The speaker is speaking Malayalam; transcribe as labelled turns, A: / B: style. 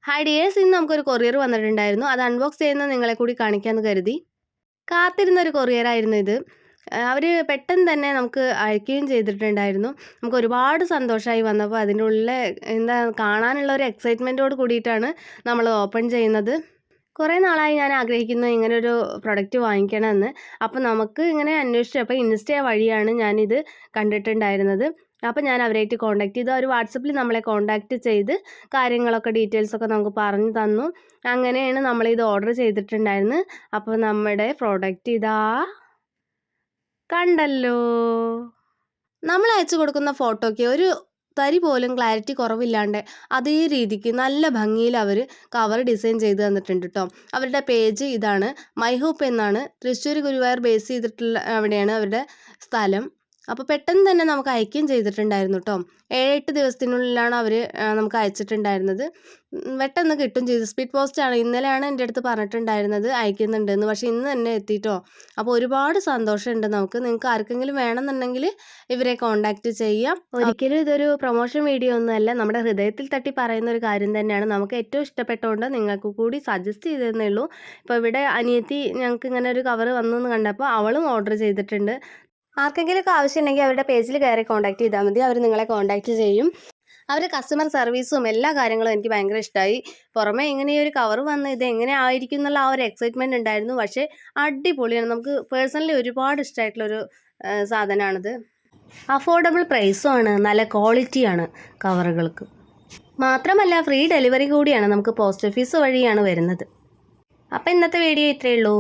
A: ഹായ് ഡിയേഴ്സ്, ഇന്ന് നമുക്കൊരു കൊറിയർ വന്നിട്ടുണ്ടായിരുന്നു. അത് അൺബോക്സ് ചെയ്യുന്നത് നിങ്ങളെ കൂടി കാണിക്കാമെന്ന് കരുതി. കാത്തിരുന്നൊരു കൊറിയറായിരുന്നു ഇത്. അവർ പെട്ടെന്ന് തന്നെ നമുക്ക് അയക്കുകയും ചെയ്തിട്ടുണ്ടായിരുന്നു. നമുക്ക് ഒരുപാട് സന്തോഷമായി വന്നപ്പോൾ അതിൻ്റെ ഉള്ളിലെ എന്താ കാണാനുള്ള ഒരു എക്സൈറ്റ്മെൻറ്റോട് കൂടിയിട്ടാണ് നമ്മൾ ഓപ്പൺ ചെയ്യുന്നത്. കുറേ നാളായി ഞാൻ ആഗ്രഹിക്കുന്നു ഇങ്ങനൊരു പ്രൊഡക്റ്റ് വാങ്ങിക്കണമെന്ന്. അപ്പോൾ നമുക്ക് ഇങ്ങനെ അന്വേഷിച്ചപ്പോൾ ഇൻസ്റ്റ വഴിയാണ് ഞാനിത് കണ്ടിട്ടുണ്ടായിരുന്നത്. അപ്പോൾ ഞാൻ അവരായിട്ട് കോൺടാക്ട് ചെയ്തു. അവർ വാട്സപ്പിൽ നമ്മളെ കോൺടാക്റ്റ് ചെയ്ത് കാര്യങ്ങളൊക്കെ ഡീറ്റെയിൽസൊക്കെ നമുക്ക് പറഞ്ഞു തന്നു. അങ്ങനെയാണ് നമ്മളിത് ഓർഡർ ചെയ്തിട്ടുണ്ടായിരുന്നത്. അപ്പോൾ നമ്മുടെ പ്രൊഡക്റ്റ് ഇതാ കണ്ടല്ലോ. നമ്മൾ അയച്ചു കൊടുക്കുന്ന ഫോട്ടോയ്ക്ക് ഒരു തരി പോലും ക്ലാരിറ്റി കുറവില്ലാണ്ട് അതേ രീതിക്ക് നല്ല ഭംഗിയിൽ അവർ കവർ ഡിസൈൻ ചെയ്ത് തന്നിട്ടുണ്ട് കേട്ടോ. അവരുടെ പേജ് ഇതാണ്. മൈ ഹോപ്പ് എന്നാണ്. തൃശ്ശൂർ ഗുരുവായൂർ ബേസ് ചെയ്തിട്ടുള്ള അവിടെയാണ് അവരുടെ സ്ഥലം. അപ്പോൾ പെട്ടെന്ന് തന്നെ നമുക്ക് അയക്കുകയും ചെയ്തിട്ടുണ്ടായിരുന്നു കേട്ടോ. 7-8 ദിവസത്തിനുള്ളിലാണ് അവർ നമുക്ക് അയച്ചിട്ടുണ്ടായിരുന്നത്. പെട്ടെന്ന് കിട്ടും ചെയ്തു. സ്പീഡ് പോസ്റ്റാണ്. ഇന്നലെയാണ് എൻ്റെ അടുത്ത് പറഞ്ഞിട്ടുണ്ടായിരുന്നത് അയക്കുന്നുണ്ടെന്ന്. പക്ഷേ ഇന്ന് തന്നെ എത്തിയിട്ടോ. അപ്പോൾ ഒരുപാട് സന്തോഷമുണ്ട് നമുക്ക്. നിങ്ങൾക്ക് ആർക്കെങ്കിലും വേണമെന്നുണ്ടെങ്കിൽ ഇവരെ കോൺടാക്റ്റ് ചെയ്യാം. ഒരിക്കലും ഇതൊരു പ്രൊമോഷൻ വീഡിയോ ഒന്നുമല്ല. നമ്മുടെ ഹൃദയത്തിൽ തട്ടി പറയുന്ന ഒരു കാര്യം തന്നെയാണ്. നമുക്ക് ഏറ്റവും ഇഷ്ടപ്പെട്ടുകൊണ്ട് നിങ്ങൾക്ക് കൂടി സജസ്റ്റ് ചെയ്തതേ ഉള്ളൂ. ഇപ്പോൾ ഇവിടെ അനിയത്തി ഞങ്ങൾക്ക് ഇങ്ങനെ ഒരു കവർ വന്നു എന്ന് കണ്ടപ്പോൾ അവളും ഓർഡർ ചെയ്തിട്ടുണ്ട്. ആർക്കെങ്കിലുമൊക്കെ ആവശ്യമുണ്ടെങ്കിൽ അവരുടെ പേജിൽ കയറി കോൺടാക്ട് ചെയ്താൽ മതി. അവർ നിങ്ങളെ കോൺടാക്ട് ചെയ്യും. അവരുടെ കസ്റ്റമർ സർവീസും എല്ലാ കാര്യങ്ങളും എനിക്ക് ഭയങ്കര ഇഷ്ടമായി. പുറമെ ഇങ്ങനെയൊരു കവർ വന്ന് ഇത് എങ്ങനെ ആയിരിക്കും എന്നുള്ള ആ ഒരു എക്സൈറ്റ്മെൻറ്റ് ഉണ്ടായിരുന്നു. പക്ഷേ അടിപൊളിയാണ്. നമുക്ക് പേഴ്സണലി ഒരുപാട് ഇഷ്ടമായിട്ടുള്ളൊരു സാധനമാണിത്. അഫോർഡബിൾ പ്രൈസുമാണ്, നല്ല ക്വാളിറ്റിയാണ് കവറുകൾക്ക്. മാത്രമല്ല ഫ്രീ ഡെലിവറി കൂടിയാണ്. നമുക്ക് പോസ്റ്റ് ഓഫീസ് വഴിയാണ് വരുന്നത്. അപ്പോൾ ഇന്നത്തെ വീഡിയോ ഇത്രയേ ഉള്ളൂ.